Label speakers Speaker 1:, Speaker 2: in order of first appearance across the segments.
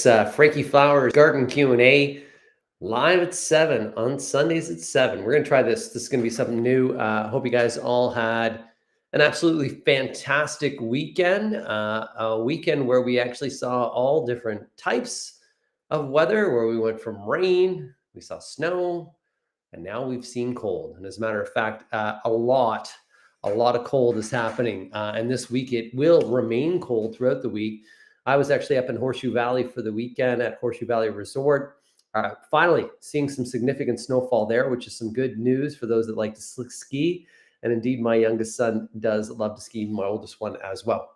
Speaker 1: It's Frankie Flowers Garden Q&A live at 7 on Sundays at 7. We're going to try this. This is going to be something new. Hope you guys all had an absolutely fantastic weekend. A weekend where we actually saw all different types of weather, where we went from rain, we saw snow, and now we've seen cold. And as a matter of fact, a lot of cold is happening. And this week it will remain cold throughout the week. I was actually up in Horseshoe Valley for the weekend at Horseshoe Valley Resort. Finally seeing some significant snowfall there, which is some good news for those that like to ski. And indeed, my youngest son does love to ski, my oldest one as well.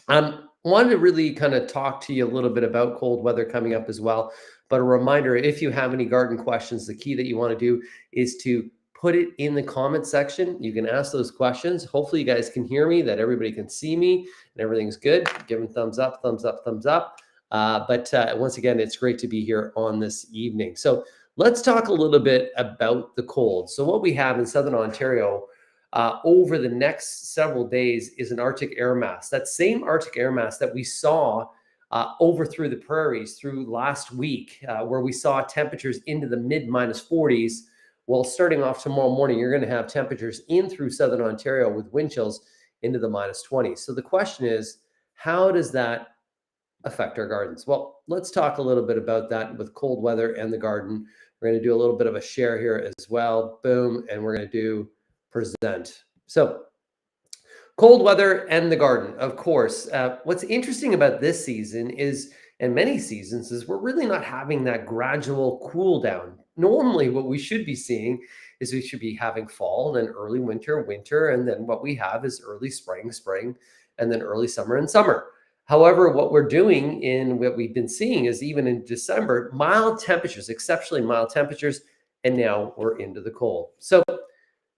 Speaker 1: Wanted to really kind of talk to you a little bit about cold weather coming up as well. But a reminder, if you have any garden questions, the key that you want to do is to put it in the comment section. You can ask those questions. Hopefully you guys can hear me, that everybody can see me and everything's good. Give them thumbs up, thumbs up, thumbs up. But once again, it's great to be here on this evening. So let's talk a little bit about the cold. So what we have in Southern Ontario over the next several days is an Arctic air mass. That same Arctic air mass that we saw over through the prairies through last week, where we saw temperatures into the mid -40s. Well, starting off tomorrow morning, you're going to have temperatures in through Southern Ontario with wind chills into the -20s. So the question is, how does that affect our gardens? Well, let's talk a little bit about that with cold weather and the garden. We're going to do a little bit of a share here as well. Boom. And we're going to do present. So cold weather and the garden, of course. What's interesting about this season is, and many seasons, is we're really not having that gradual cool down. Normally what we should be seeing is we should be having fall, and then early winter, and then what we have is early spring, and then early summer and summer. However, what we're doing in what we've been seeing is even in December, mild temperatures, exceptionally mild temperatures, and now we're into the cold. So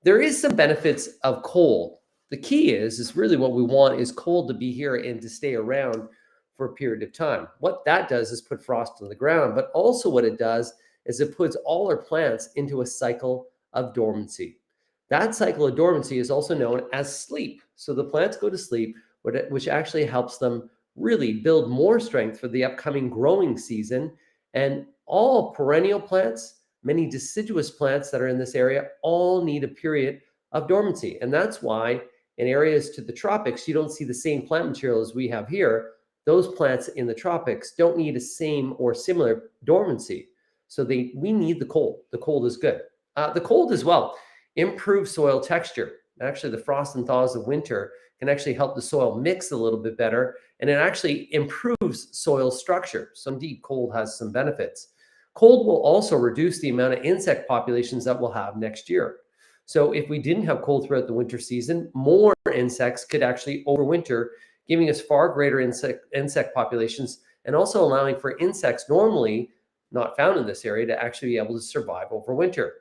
Speaker 1: there is some benefits of cold. The key is really what we want is cold to be here and to stay around for a period of time. What that does is put frost on the ground, but also what it does is it puts all our plants into a cycle of dormancy. That cycle of dormancy is also known as sleep. So the plants go to sleep, which actually helps them really build more strength for the upcoming growing season. And all perennial plants, many deciduous plants that are in this area, all need a period of dormancy. And that's why in areas to the tropics, you don't see the same plant material as we have here. Those plants in the tropics don't need a same or similar dormancy. So we need the cold. The cold is good. The cold as well improves soil texture. Actually, the frost and thaws of winter can actually help the soil mix a little bit better, and it actually improves soil structure. So indeed, cold has some benefits. Cold will also reduce the amount of insect populations that we'll have next year. So if we didn't have cold throughout the winter season, more insects could actually overwinter, giving us far greater insect populations, and also allowing for insects normally not found in this area to actually be able to survive over winter.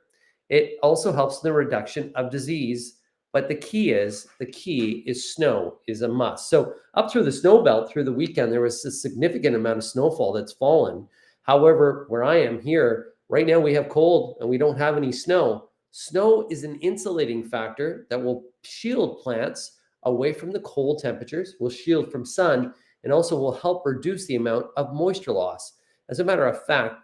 Speaker 1: It also helps in the reduction of disease, but the key is snow is a must. So up through the snow belt through the weekend, there was a significant amount of snowfall that's fallen. However, where I am here, right now we have cold and we don't have any snow. Snow is an insulating factor that will shield plants away from the cold temperatures, will shield from sun, and also will help reduce the amount of moisture loss. As a matter of fact,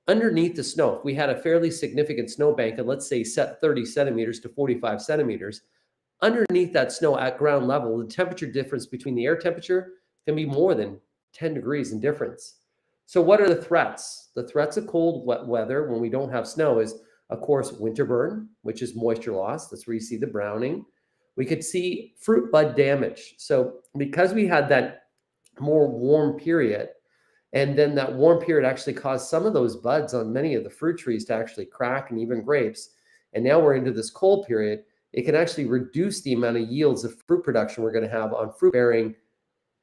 Speaker 1: underneath the snow, if we had a fairly significant snowbank, and let's say set 30 centimeters to 45 centimeters, underneath that snow at ground level, the temperature difference between the air temperature can be more than 10 degrees in difference. So what are the threats? The threats of cold, wet weather when we don't have snow is, of course, winter burn, which is moisture loss. That's where you see the browning. We could see fruit bud damage. So because we had that more warm period, and then that warm period actually caused some of those buds on many of the fruit trees to actually crack, and even grapes. And now we're into this cold period. It can actually reduce the amount of yields of fruit production we're going to have on fruit-bearing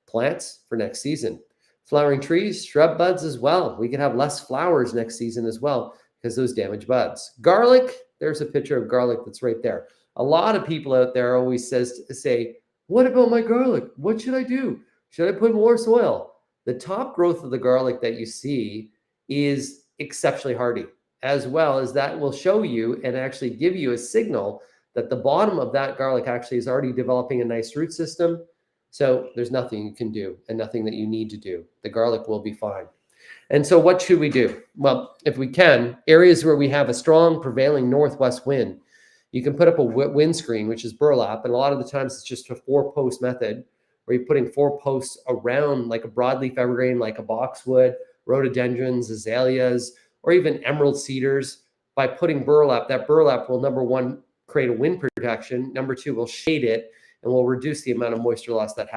Speaker 1: plants for next season. Flowering trees, shrub buds as well. We could have less flowers next season as well because those damage buds. Garlic, there's a picture of garlic that's right there. A lot of people out there always say, what about my garlic? What should I do? Should I put more soil? The top growth of the garlic that you see is exceptionally hardy, as well as that will show you and actually give you a signal that the bottom of that garlic actually is already developing a nice root system. So there's nothing you can do and nothing that you need to do. The garlic will be fine. And so what should we do? Well, if we can, areas where we have a strong prevailing northwest wind, you can put up a windscreen, which is burlap. And a lot of the times it's just a 4-post method where you're putting 4 posts around like a broadleaf evergreen, like a boxwood, rhododendrons, azaleas, or even emerald cedars. By putting burlap, that burlap will, number one, create a wind protection. Number two, will shade it and will reduce the amount of moisture loss that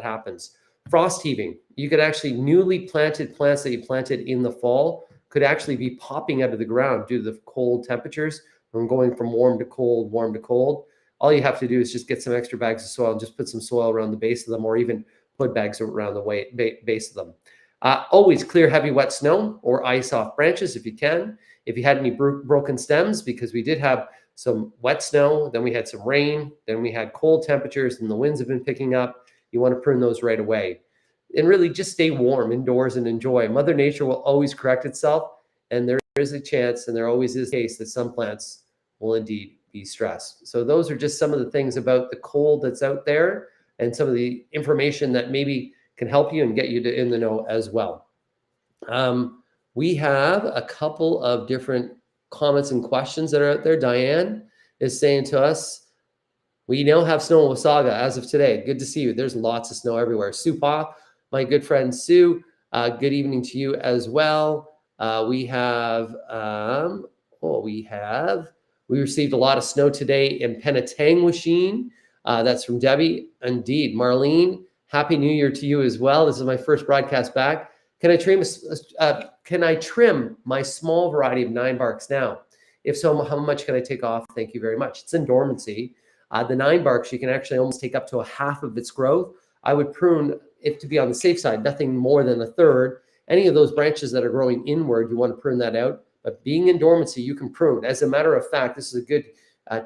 Speaker 1: happens. Frost heaving. You could actually, newly planted plants that you planted in the fall could actually be popping out of the ground due to the cold temperatures from going from warm to cold, warm to cold. All you have to do is just get some extra bags of soil and just put some soil around the base of them, or even put bags around the base of them. Always clear heavy wet snow or ice off branches if you can. If you had any broken stems, because we did have some wet snow, then we had some rain, then we had cold temperatures and the winds have been picking up, you want to prune those right away. And really just stay warm indoors and enjoy. Mother Nature will always correct itself, and there is a chance, and there always is a case, that some plants will indeed be stressed. So those are just some of the things about the cold that's out there and some of the information that maybe can help you and get you in the know as well. We have a couple of different comments and questions that are out there. Diane is saying to us, we now have snow in Wasaga as of today. Good to see you. There's lots of snow everywhere. Sue Pa, my good friend Sue, good evening to you as well. We received a lot of snow today in Penetangwisheen. That's from Debbie. Indeed. Marlene, Happy New Year to you as well. This is my first broadcast back. Can I trim my small variety of 9 barks now? If so, how much can I take off? Thank you very much. It's in dormancy. The 9 barks, you can actually almost take up to a half of its growth. I would prune, if to be on the safe side, nothing more than a third. Any of those branches that are growing inward, you want to prune that out. But being in dormancy, you can prune. As a matter of fact, this is a good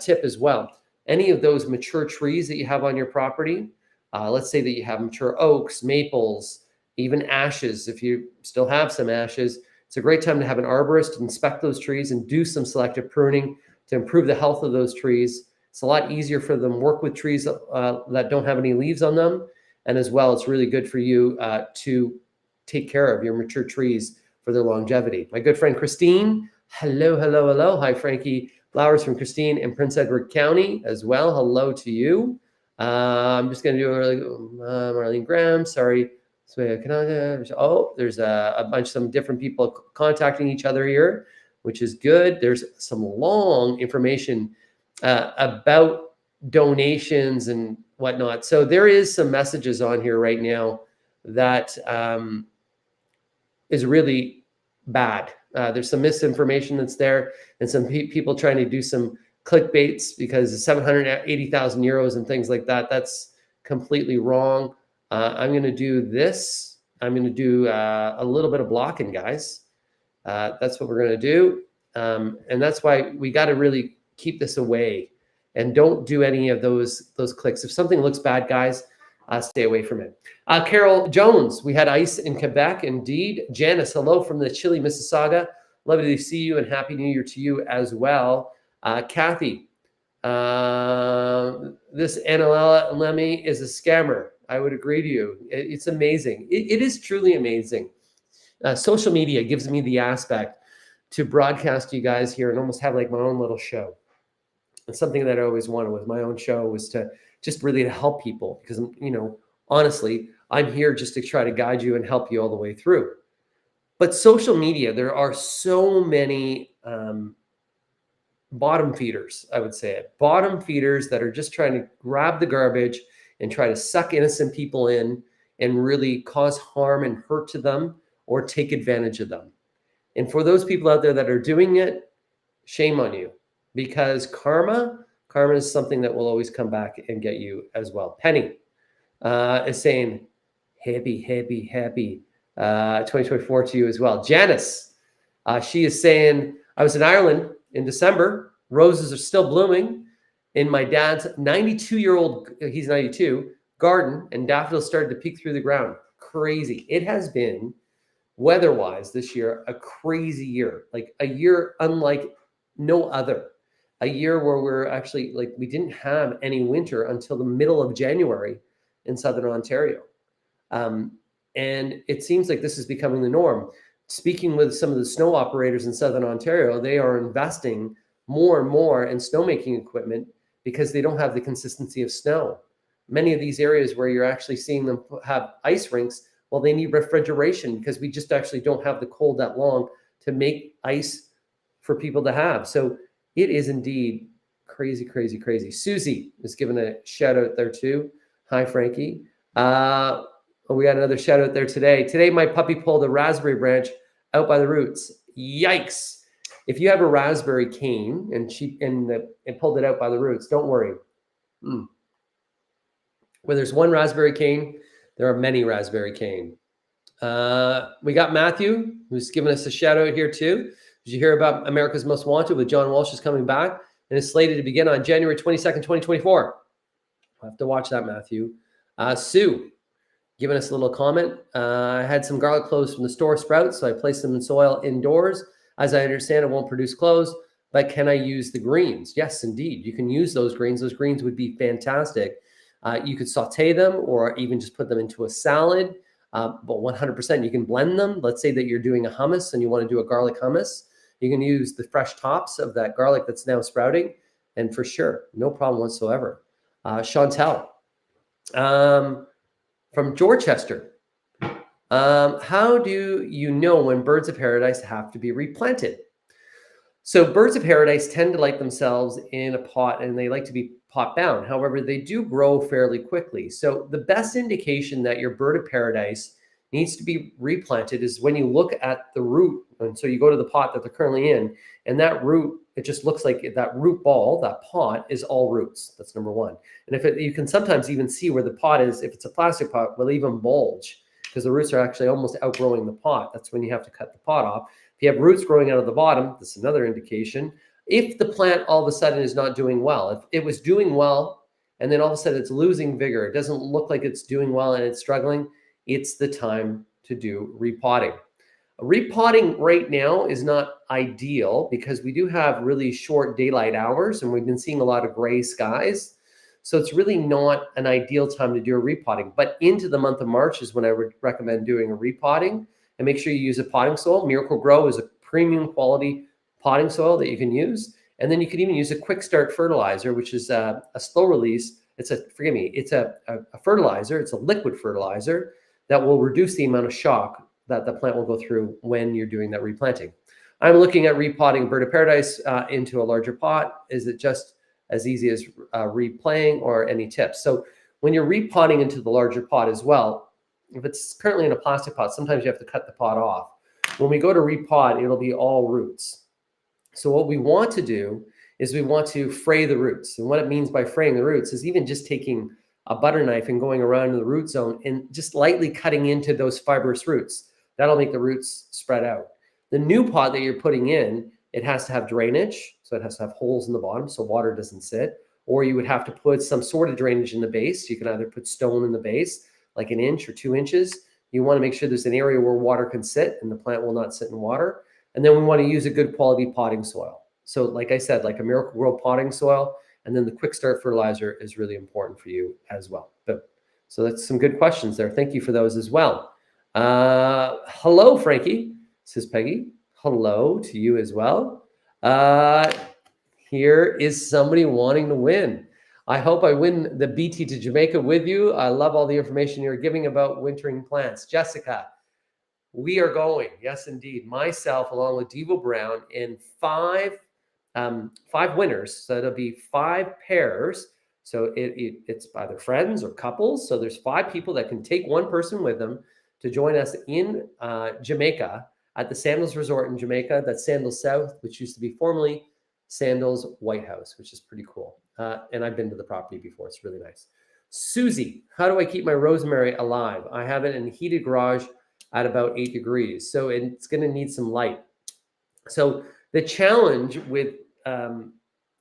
Speaker 1: tip as well. Any of those mature trees that you have on your property, let's say that you have mature oaks, maples, even ashes. If you still have some ashes, it's a great time to have an arborist inspect those trees and do some selective pruning to improve the health of those trees. It's a lot easier for them to work with trees that don't have any leaves on them. And as well, it's really good for you to take care of your mature trees for their longevity. My good friend Christine, hello, hello, hello. Hi, Frankie Flowers from Christine in Prince Edward County as well. Hello to you. I'm just going to do Marlene Graham, sorry. Oh, there's some different people contacting each other here, which is good. There's some long information about donations and whatnot. So there is some messages on here right now that is really bad. There's some misinformation that's there, and some people trying to do some clickbaits because 780,000 euros and things like that. That's completely wrong. I'm going to do this. I'm going to do a little bit of blocking, guys. That's what we're going to do. And that's why we got to really keep this away and don't do any of those clicks. If something looks bad, guys, stay away from it. Carol Jones, we had ice in Quebec, indeed. Janice, hello from the chilly Mississauga. Lovely to see you and Happy New Year to you as well. Kathy, this Anna Lemmy is a scammer. I would agree to you. It's amazing. It is truly amazing. Social media gives me the aspect to broadcast to you guys here and almost have like my own little show. It's something that I always wanted with my own show, was to just really to help people, because, you know, honestly, I'm here just to try to guide you and help you all the way through. But social media, there are so many bottom feeders, I would say it. Bottom feeders that are just trying to grab the garbage and try to suck innocent people in and really cause harm and hurt to them or take advantage of them. And for those people out there that are doing it, shame on you, because karma is something that will always come back and get you as well. Penny is saying, happy 2024 to you as well. Janice, she is saying, I was in Ireland in December. Roses are still blooming in my dad's 92-year-old, he's 92, garden, and daffodils started to peek through the ground. Crazy. It has been, weather-wise this year, a crazy year, like a year unlike no other. A year where we're actually, like, we didn't have any winter until the middle of January in Southern Ontario. And it seems like this is becoming the norm. speaking with some of the snow operators in Southern Ontario, they are investing more and more in snowmaking equipment because they don't have the consistency of snow. Many of these areas where you're actually seeing them have ice rinks, well, they need refrigeration because we just actually don't have the cold that long to make ice for people to have. So it is indeed crazy, crazy, crazy. Susie is giving a shout out there too. Hi, Frankie. We got another shout out there today. Today, my puppy pulled a raspberry branch out by the roots. Yikes. If you have a raspberry cane and pulled it out by the roots, don't worry. Where there's one raspberry cane, there are many raspberry cane. We got Matthew, who's giving us a shout out here too. Did you hear about America's Most Wanted with John Walsh is coming back and is slated to begin on January 22nd, 2024. I'll have to watch that, Matthew. Sue, giving us a little comment. I had some garlic cloves from the store sprouts, so I placed them in soil indoors. As I understand, it won't produce cloves, but can I use the greens? Yes, indeed. You can use those greens. Those greens would be fantastic. You could saute them or even just put them into a salad. But 100%, you can blend them. Let's say that you're doing a hummus and you want to do a garlic hummus. You can use the fresh tops of that garlic that's now sprouting. And for sure, no problem whatsoever. Chantel from Dorchester. How do you know when birds of paradise have to be replanted? So birds of paradise tend to like themselves in a pot and they like to be pot bound. However, they do grow fairly quickly. So the best indication that your bird of paradise needs to be replanted is when you look at the root. And so you go to the pot that they're currently in, and that root, it just looks like that root ball, that pot is all roots. That's number one. And you can sometimes even see where the pot is, if it's a plastic pot, will even bulge because the roots are actually almost outgrowing the pot. That's when you have to cut the pot off. If you have roots growing out of the bottom, that's another indication. If the plant all of a sudden is not doing well, if it was doing well and then all of a sudden it's losing vigor, it doesn't look like it's doing well and it's struggling, it's the time to do repotting. Repotting right now is not ideal because we do have really short daylight hours and we've been seeing a lot of gray skies. So it's really not an ideal time to do a repotting. But into the month of March is when I would recommend doing a repotting. And make sure you use a potting soil. Miracle-Gro is a premium quality potting soil that you can use. And then you can even use a quick start fertilizer, which is a slow release. It's a fertilizer. It's a liquid fertilizer that will reduce the amount of shock that the plant will go through when you're doing that replanting. I'm looking at repotting bird of paradise into a larger pot. Is it just as easy as replaying or any tips? So when you're repotting into the larger pot as well, if it's currently in a plastic pot, sometimes you have to cut the pot off. When we go to repot, it'll be all roots. So what we want to do is we want to fray the roots. And what it means by fraying the roots is even just taking a butter knife and going around the root zone and just lightly cutting into those fibrous roots. That'll make the roots spread out. The new pot that you're putting in, it has to have drainage. So it has to have holes in the bottom so water doesn't sit. Or you would have to put some sort of drainage in the base. You can either put stone in the base, like an inch or 2 inches. You want to make sure there's an area where water can sit and the plant will not sit in water. And then we want to use a good quality potting soil. So like I said, like a Miracle-Gro potting soil, and then the quick start fertilizer is really important for you as well. So that's some good questions there. Thank you for those as well. Hello, Frankie, says Peggy. Hello to you as well. Here is somebody wanting to win. I hope I win the BT to Jamaica with you. I love all the information you're giving about wintering plants. Jessica, we are going. Yes, indeed. Myself, along with Devo Brown, in five winners. So it'll be 5 pairs. So it's either friends or couples. So there's 5 people that can take one person with them to join us in Jamaica at the Sandals Resort in Jamaica. That's Sandals South, which used to be formerly Sandals White House, which is pretty cool. And I've been to the property before. It's really nice. Susie, how do I keep my rosemary alive? I have it in a heated garage at about 8 degrees. So it's going to need some light. So the challenge with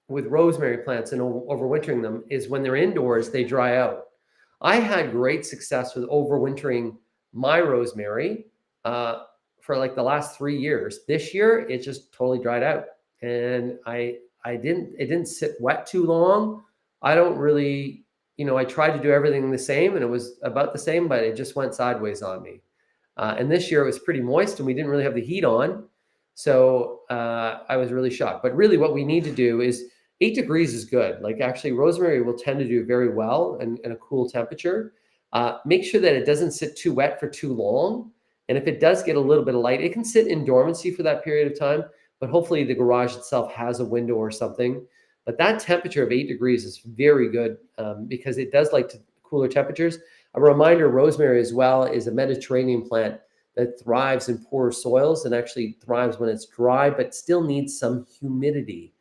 Speaker 1: rosemary plants and overwintering them is when they're indoors, they dry out. I had great success with overwintering my rosemary for like the last 3 years. This year, it just totally dried out. And it didn't sit wet too long. I don't really, I tried to do everything the same and it was about the same, but it just went sideways on me. And this year it was pretty moist and we didn't really have the heat on. So I was really shocked. But really what we need to do is 8 degrees is good. Like actually rosemary will tend to do very well in a cool temperature. Make sure that it doesn't sit too wet for too long. And if it does get a little bit of light, it can sit in dormancy for that period of time, but hopefully the garage itself has a window or something. But that temperature of 8 degrees is very good because it does like cooler temperatures. A reminder, rosemary as well is a Mediterranean plant that thrives in poorer soils and actually thrives when it's dry, but still needs some humidity.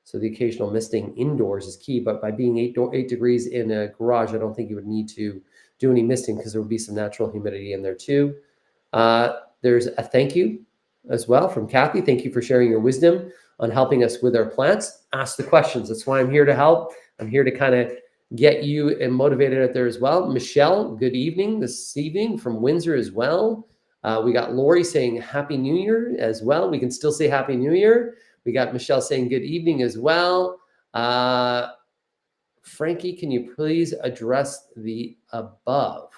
Speaker 1: So the occasional misting indoors is key, but by being 8 degrees in a garage, I don't think you would need to do any misting because there would be some natural humidity in there too. There's a thank you as well from Kathy. Thank you for sharing your wisdom on helping us with our plants. Ask the questions. That's why I'm here to help. I'm here to kind of get you and motivated out there as well. Michelle, good evening this evening from Windsor as well. We got Lori saying Happy New Year as well. We can still say Happy New Year. We got Michelle saying good evening as well. Frankie, can you please address the above?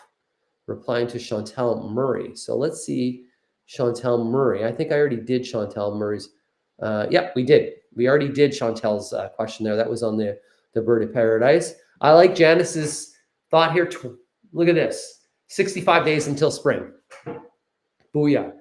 Speaker 1: Replying to Chantel Murray. So let's see Chantel Murray. I think I already did Chantel Murray's. Yeah, we did. We already did Chantel's question there. That was on the Bird of Paradise. I like Janice's thought here. Look at this. 65 days until spring. Booyah.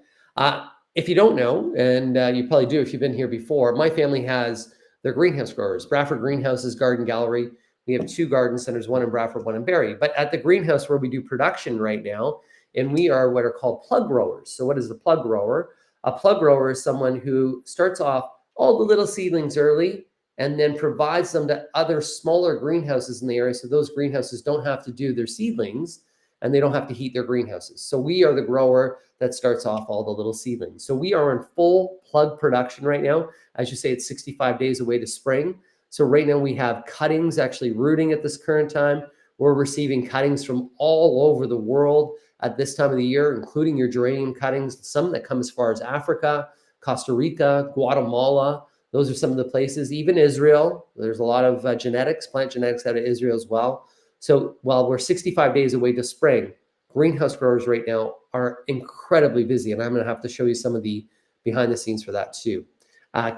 Speaker 1: If you don't know, and you probably do if you've been here before, my family has their greenhouse growers. Bradford Greenhouses Garden Gallery. We have 2 garden centers, one in Bradford, one in Barrie. But at the greenhouse where we do production right now, and we are what are called plug growers. So what is a plug grower? A plug grower is someone who starts off all the little seedlings early and then provides them to other smaller greenhouses in the area. So those greenhouses don't have to do their seedlings and they don't have to heat their greenhouses. So we are the grower that starts off all the little seedlings. So we are in full plug production right now. As you say, it's 65 days away to spring. So right now we have cuttings actually rooting at this current time. We're receiving cuttings from all over the world at this time of the year, including your geranium cuttings, some that come as far as Africa, Costa Rica, Guatemala. Those are some of the places, even Israel. There's a lot of plant genetics out of Israel as well. So while we're 65 days away to spring, greenhouse growers right now are incredibly busy. And I'm going to have to show you some of the behind the scenes for that too.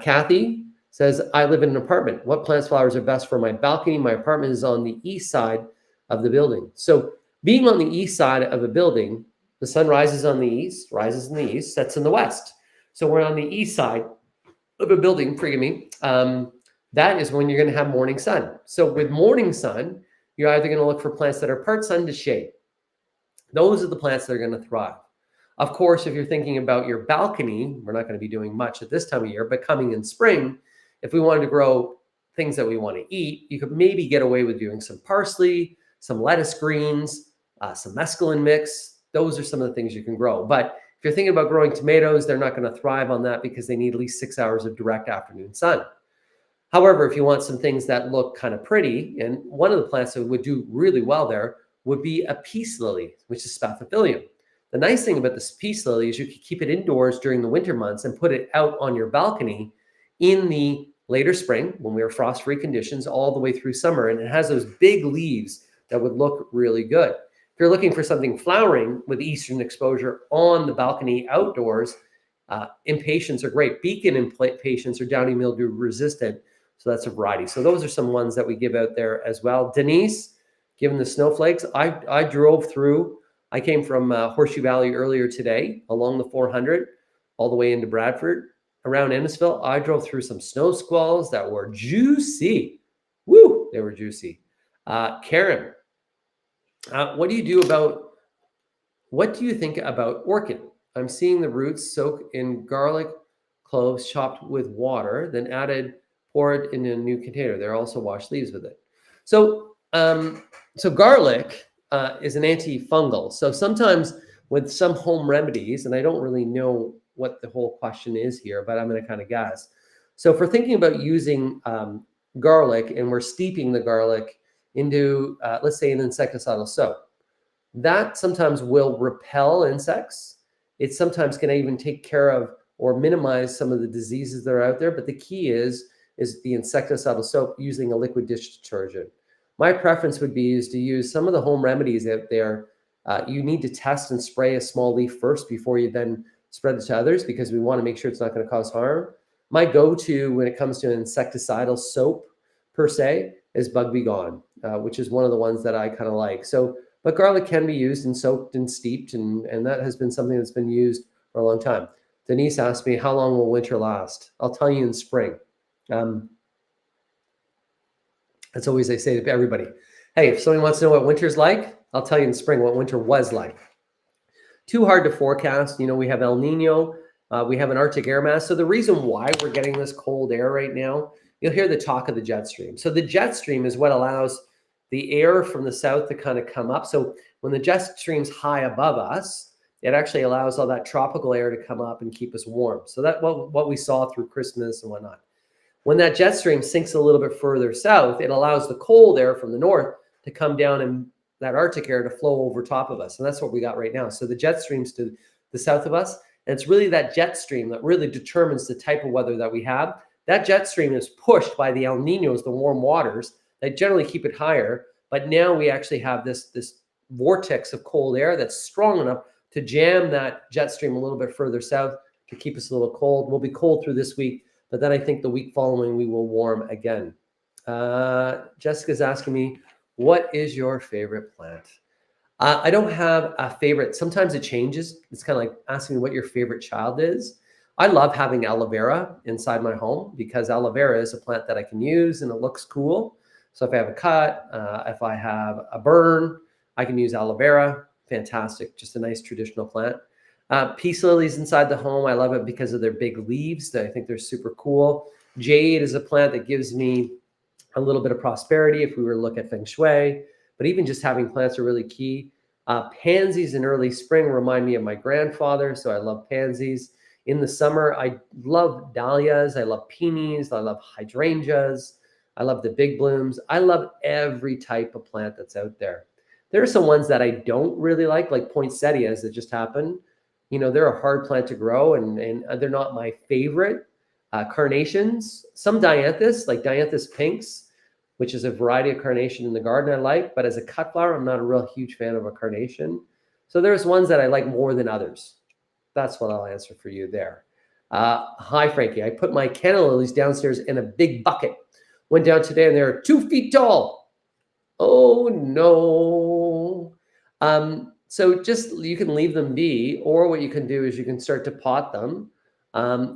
Speaker 1: Kathy says, I live in an apartment. What plants, flowers are best for my balcony? My apartment is on the east side of the building. So being on the east side of a building, the sun rises on the east, rises in the east, sets in the west. So we're on the east side of a building, forgive me. That is when you're going to have morning sun. So with morning sun, you're either going to look for plants that are part sun to shade. Those are the plants that are going to thrive. Of course, if you're thinking about your balcony, we're not going to be doing much at this time of year, but coming in spring, if we wanted to grow things that we want to eat, you could maybe get away with doing some parsley, some lettuce greens, some mesclun mix. Those are some of the things you can grow. But if you're thinking about growing tomatoes, they're not going to thrive on that because they need at least 6 hours of direct afternoon sun. However, if you want some things that look kind of pretty, and one of the plants that would do really well there would be a peace lily, which is Spathiphyllum. The nice thing about this peace lily is you can keep it indoors during the winter months and put it out on your balcony in the later spring when we are frost-free conditions all the way through summer. And it has those big leaves that would look really good. If you're looking for something flowering with eastern exposure on the balcony outdoors, impatiens are great. Beacon impatiens are downy mildew resistant. So that's a variety. So those are some ones that we give out there as well. Denise, given the snowflakes, I drove through. I came from Horseshoe Valley earlier today along the 400 all the way into Bradford. Around Innisfil, I drove through some snow squalls that were juicy. Woo, they were juicy. Karen, what do you think about orchid? I'm seeing the roots soak in garlic cloves chopped with water, then pour it in a new container. They're also washed leaves with it. So garlic is an antifungal. So sometimes with some home remedies, and I don't really know what the whole question is here, but I'm going to kind of guess. So if we're thinking about using garlic and we're steeping the garlic into, let's say, an insecticidal soap, that sometimes will repel insects. It sometimes can even take care of or minimize some of the diseases that are out there. But the key is the insecticidal soap using a liquid dish detergent. My preference would be to use some of the home remedies out there You need to test and spray a small leaf first before you then spread it to others, because we want to make sure it's not going to cause harm. My go-to when it comes to an insecticidal soap per se is Bug B Gone, which is one of the ones that I kind of like. So, but garlic can be used and soaked and steeped, and that has been something that's been used for a long time. Denise asked me, how long will winter last? I'll tell you in spring. That's always I say to everybody. Hey, if somebody wants to know what winter's like, I'll tell you in spring what winter was like. Too hard to forecast. You know, we have El Nino, we have an Arctic air mass. So the reason why we're getting this cold air right now, you'll hear the talk of the jet stream. So the jet stream is what allows the air from the south to kind of come up. So when the jet stream's high above us, it actually allows all that tropical air to come up and keep us warm. So that's what we saw through Christmas and whatnot. When that jet stream sinks a little bit further south, it allows the cold air from the north to come down and that Arctic air to flow over top of us. And that's what we got right now. So the jet stream's to the south of us. And it's really that jet stream that really determines the type of weather that we have. That jet stream is pushed by the El Ninos, the warm waters that generally keep it higher. But now we actually have this vortex of cold air that's strong enough to jam that jet stream a little bit further south to keep us a little cold. We'll be cold through this week, but then I think the week following we will warm again. Jessica's asking me, what is your favorite plant? I don't have a favorite. Sometimes it changes. It's kind of like asking me what your favorite child is. I love having aloe vera inside my home because aloe vera is a plant that I can use and it looks cool. So if I have a cut, if I have a burn, I can use aloe vera. Fantastic. Just a nice traditional plant. Peace lilies inside the home. I love it because of their big leaves. I think they're super cool. Jade is a plant that gives me a little bit of prosperity if we were to look at feng shui, but even just having plants are really key. Pansies in early spring remind me of my grandfather, so I love pansies. In the summer, I love dahlias, I love peonies, I love hydrangeas, I love the big blooms. I love every type of plant that's out there. There are some ones that I don't really like poinsettias that just happen. You know, they're a hard plant to grow and they're not my favorite. Carnations, some dianthus, like dianthus pinks, which is a variety of carnation in the garden I like, but as a cut flower, I'm not a real huge fan of a carnation. So there's ones that I like more than others. That's what I'll answer for you there. Hi, Frankie. I put my canna lilies downstairs in a big bucket. Went down today and they're 2 feet tall. Oh, no. So just, you can leave them be, or what you can do is you can start to pot them.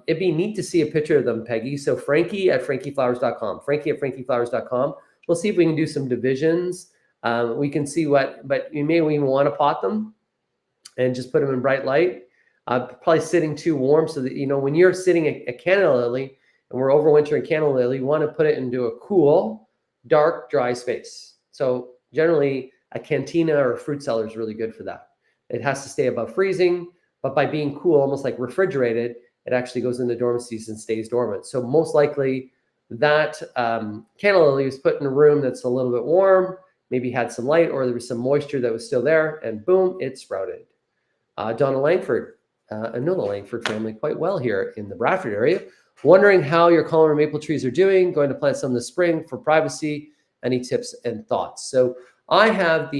Speaker 1: It'd be neat to see a picture of them, Peggy. So Frankie at frankieflowers.com, Frankie at frankieflowers.com. We'll see if we can do some divisions. We can see but you may even want to pot them and just put them in bright light. Probably sitting too warm so that, you know, when you're sitting a canna lily and we're overwintering canna lily, you want to put it into a cool, dark, dry space. So generally a cantina or a fruit cellar is really good for that. It has to stay above freezing, but by being cool, almost like refrigerated, it actually goes into dormancies and stays dormant. So most likely that canna lily was put in a room that's a little bit warm, maybe had some light, or there was some moisture that was still there, and boom, it sprouted. Donna Langford, I know the Langford family quite well here in the Bradford area. Wondering how your columnar maple trees are doing, going to plant some this spring for privacy. Any tips and thoughts? So I have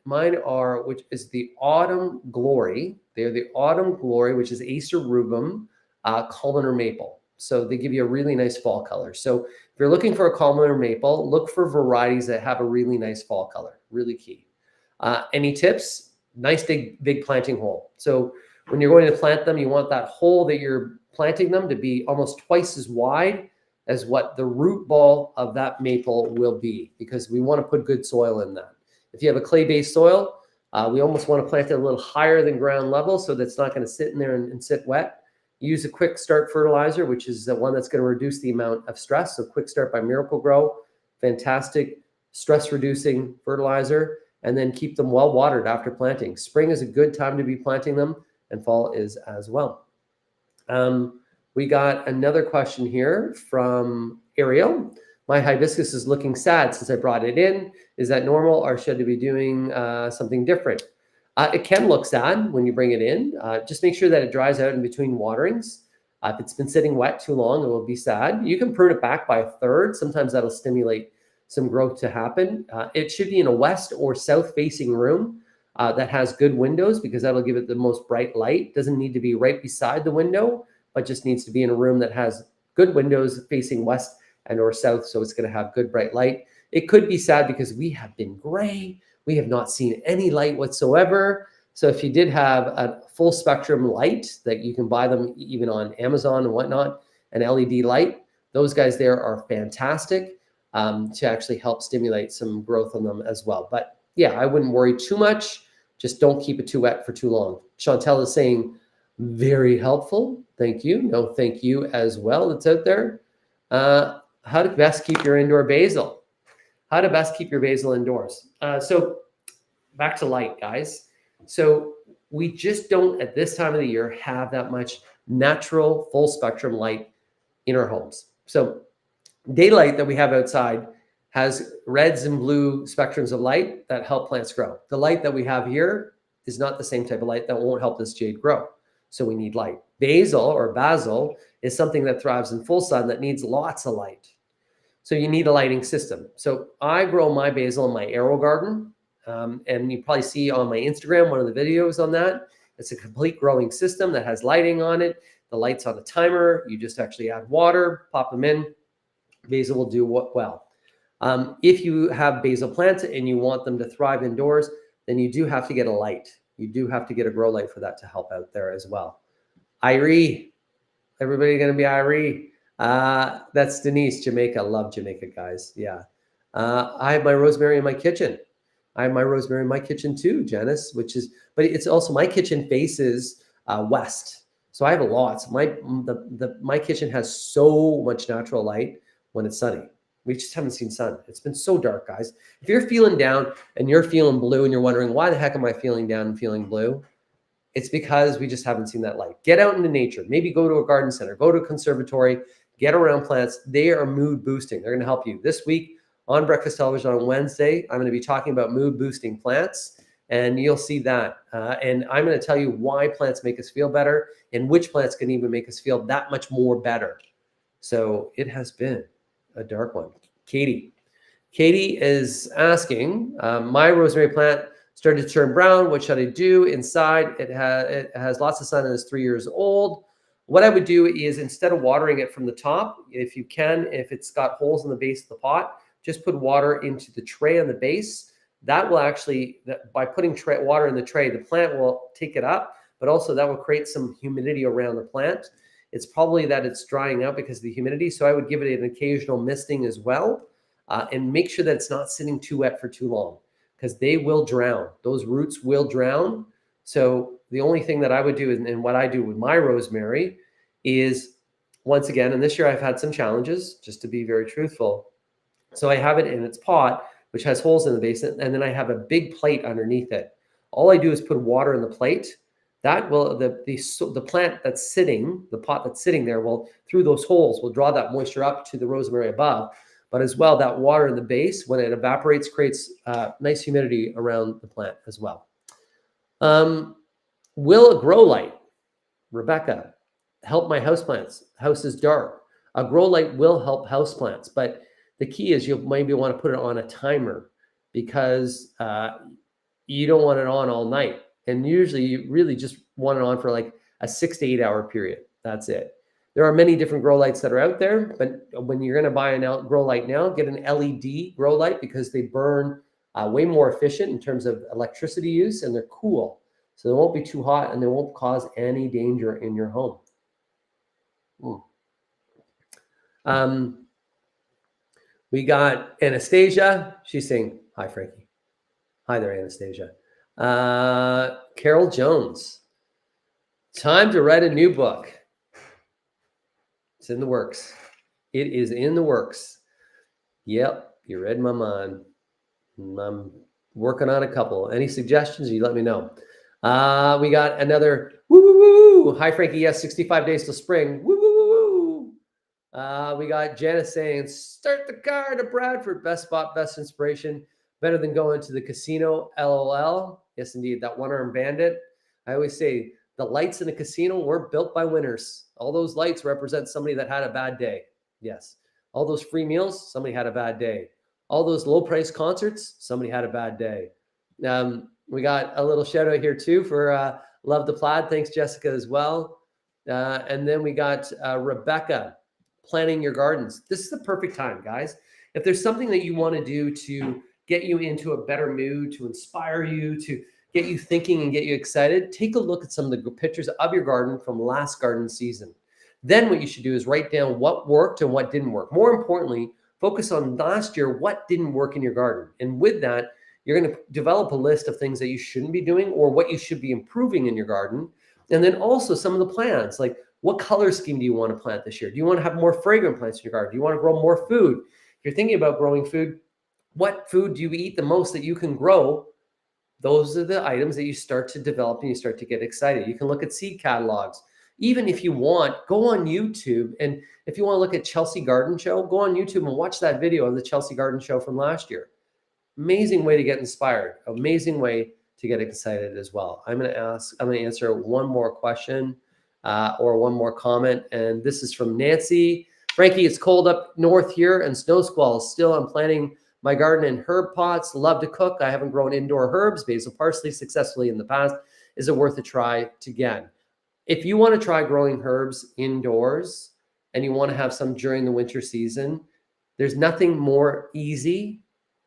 Speaker 1: mine are, which is the Autumn Glory. They're the Autumn Glory, which is Acer rubrum columnar maple. So they give you a really nice fall color. So if you're looking for a columnar maple, look for varieties that have a really nice fall color. Really key. Any tips? Nice big planting hole. So when you're going to plant them, you want that hole that you're planting them to be almost twice as wide as what the root ball of that maple will be, because we want to put good soil in that. If you have a clay-based soil, we almost want to plant it a little higher than ground level so that's not going to sit in there and sit wet. Use a Quick Start fertilizer, which is the one that's going to reduce the amount of stress. So Quick Start by Miracle-Gro, fantastic stress-reducing fertilizer, and then keep them well watered after planting. Spring is a good time to be planting them, and fall is as well. We got another question here from Ariel. My hibiscus is looking sad since I brought it in. Is that normal, or should I be doing something different? It can look sad when you bring it in. Just make sure that it dries out in between waterings. If it's been sitting wet too long, it will be sad. You can prune it back by a third. Sometimes that'll stimulate some growth to happen. It should be in a west or south facing room. that has good windows, because that'll give it the most bright light. Doesn't need to be right beside the window, but just needs to be in a room that has good windows facing west and or south, so it's going to have good bright light. It could be sad because we have been gray. We have not seen any light whatsoever. So if you did have a full spectrum light, that you can buy them even on Amazon and whatnot, an LED light, those guys there are fantastic to actually help stimulate some growth on them as well. But yeah, I wouldn't worry too much. Just don't keep it too wet for too long. Chantel is saying, very helpful. Thank you. No, thank you as well. That's out there. How to best keep your indoor basil. How to best keep your basil indoors. So back to light, guys. So we just don't, at this time of the year, have that much natural full spectrum light in our homes. So daylight that we have outside has reds and blue spectrums of light that help plants grow. The light that we have here is not the same type of light that won't help this jade grow. So we need light. Basil is something that thrives in full sun that needs lots of light. So you need a lighting system. So I grow my basil in my AeroGarden. And you probably see on my Instagram one of the videos on that. It's a complete growing system that has lighting on it. The light's on a timer. You just actually add water, pop them in. Basil will do well. If you have basil plants and you want them to thrive indoors, then you do have to get a light. You do have to get a grow light for that to help out there as well. Irie, everybody going to be Irie. That's Denise, Jamaica. Love Jamaica, guys. Yeah. I have my rosemary in my kitchen. I have my rosemary in my kitchen too, Janice, but it's also, my kitchen faces west. So I have a lot. So my kitchen has so much natural light when it's sunny. We just haven't seen sun. It's been so dark, guys. If you're feeling down and you're feeling blue and you're wondering, why the heck am I feeling down and feeling blue? It's because we just haven't seen that light. Get out into nature. Maybe go to a garden center, go to a conservatory, get around plants. They are mood boosting. They're going to help you. This week on Breakfast Television on Wednesday, I'm going to be talking about mood boosting plants, and you'll see that. And I'm going to tell you why plants make us feel better and which plants can even make us feel that much more better. So it has been a dark one. Katie is asking, my rosemary plant started to turn brown. What should I do? Inside, it has lots of sun and is 3 years old. What I would do is, instead of watering it from the top, if you can, if it's got holes in the base of the pot, just put water into the tray on the base. That will actually, by putting water in the tray, the plant will take it up, but also that will create some humidity around the plant. It's probably that it's drying out because of the humidity. So I would give it an occasional misting as well, and make sure that it's not sitting too wet for too long, because they will drown. Those roots will drown. So the only thing that I would do, and what I do with my rosemary, is, once again, and this year I've had some challenges, just to be very truthful. So I have it in its pot, which has holes in the base, and then I have a big plate underneath it. All I do is put water in the plate. That will, the plant that's sitting, the pot that's sitting there, will, through those holes, will draw that moisture up to the rosemary above. But as well, that water in the base, when it evaporates, creates nice humidity around the plant as well. Will a grow light, Rebecca, help my houseplants? House is dark. A grow light will help houseplants, but the key is you'll maybe want to put it on a timer, because you don't want it on all night. And usually you really just want it on for like a 6 to 8 hour period. That's it. There are many different grow lights that are out there, but when you're going to buy a grow light now, get an LED grow light, because they burn way more efficient in terms of electricity use, and they're cool. So they won't be too hot and they won't cause any danger in your home. We got Anastasia. She's saying, hi, Frankie. Hi there, Anastasia. Carol Jones. Time to write a new book. It's in the works. It is in the works. Yep, you read my mind. I'm working on a couple. Any suggestions? You let me know. We got another woo woo woo. Hi, Frankie. Yes, 65 days till spring. Woo woo woo woo. We got Janice saying, start the car to Bradford. Best spot, best inspiration. Better than going to the casino. LOL. Yes, indeed. That one-armed bandit. I always say the lights in a casino weren't built by winners. All those lights represent somebody that had a bad day. Yes. All those free meals, somebody had a bad day. All those low-price concerts, somebody had a bad day. We got a little shout out here too for Love the Plaid. Thanks, Jessica, as well. And then we got Rebecca, planning your gardens. This is the perfect time, guys. If there's something that you want to do to get you into a better mood, to inspire you, to get you thinking and get you excited, take a look at some of the pictures of your garden from last garden season. Then what you should do is write down what worked and what didn't work. More importantly, focus on last year, what didn't work in your garden. And with that, you're going to develop a list of things that you shouldn't be doing or what you should be improving in your garden. And then also some of the plants, like what color scheme do you want to plant this year? Do you want to have more fragrant plants in your garden? Do you want to grow more food? If you're thinking about growing food, what food do you eat the most that you can grow? Those are the items that you start to develop and you start to get excited. You can look at seed catalogs. Even if you want, go on YouTube. And if you want to look at Chelsea Garden Show, go on YouTube and watch that video of the Chelsea Garden Show from last year. Amazing way to get inspired. Amazing way to get excited as well. I'm going to answer one more question or one more comment. And this is from Nancy. Frankie, it's cold up north here and snow squalls. Still, I'm planting my garden in herb pots. Love to cook. I haven't grown indoor herbs, basil, parsley successfully in the past. Is it worth a try again? If you want to try growing herbs indoors and you want to have some during the winter season, there's nothing more easy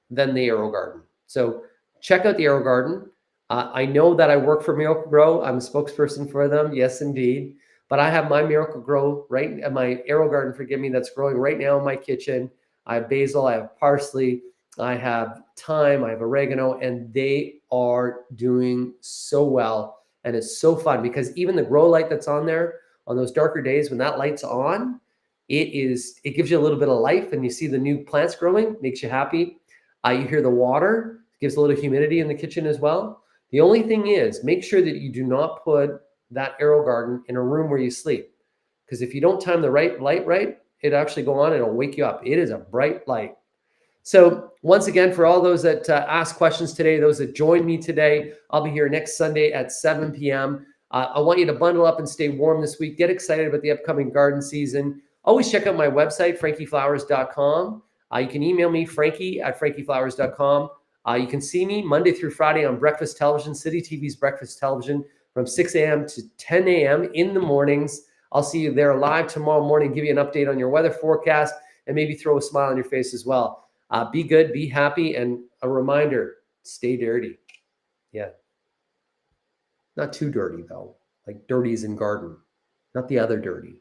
Speaker 1: than the AeroGarden. So check out the AeroGarden. I know that I work for Miracle-Gro. I'm a spokesperson for them. Yes, indeed. But I have my Miracle-Gro right, my AeroGarden, forgive me, that's growing right now in my kitchen. I have basil, I have parsley, I have thyme, I have oregano, and they are doing so well. And it's so fun because even the grow light that's on there on those darker days when that light's on, it gives you a little bit of life and you see the new plants growing, makes you happy. You hear the water, gives a little humidity in the kitchen as well. The only thing is make sure that you do not put that AeroGarden in a room where you sleep. Because if you don't time the right light right, it'll actually go on and it'll wake you up. It is a bright light. So once again, for all those that asked questions today, those that joined me today, I'll be here next Sunday at 7 p.m. I want you to bundle up and stay warm this week. Get excited about the upcoming garden season. Always check out my website, frankieflowers.com. You can email me, frankie@frankieflowers.com. You can see me Monday through Friday on Breakfast Television, City TV's Breakfast Television, from 6 a.m. to 10 a.m. in the mornings. I'll see you there live tomorrow morning, give you an update on your weather forecast, and maybe throw a smile on your face as well. Be good, be happy, and a reminder, stay dirty. Yeah. Not too dirty, though. Like dirty's in garden, not the other dirty.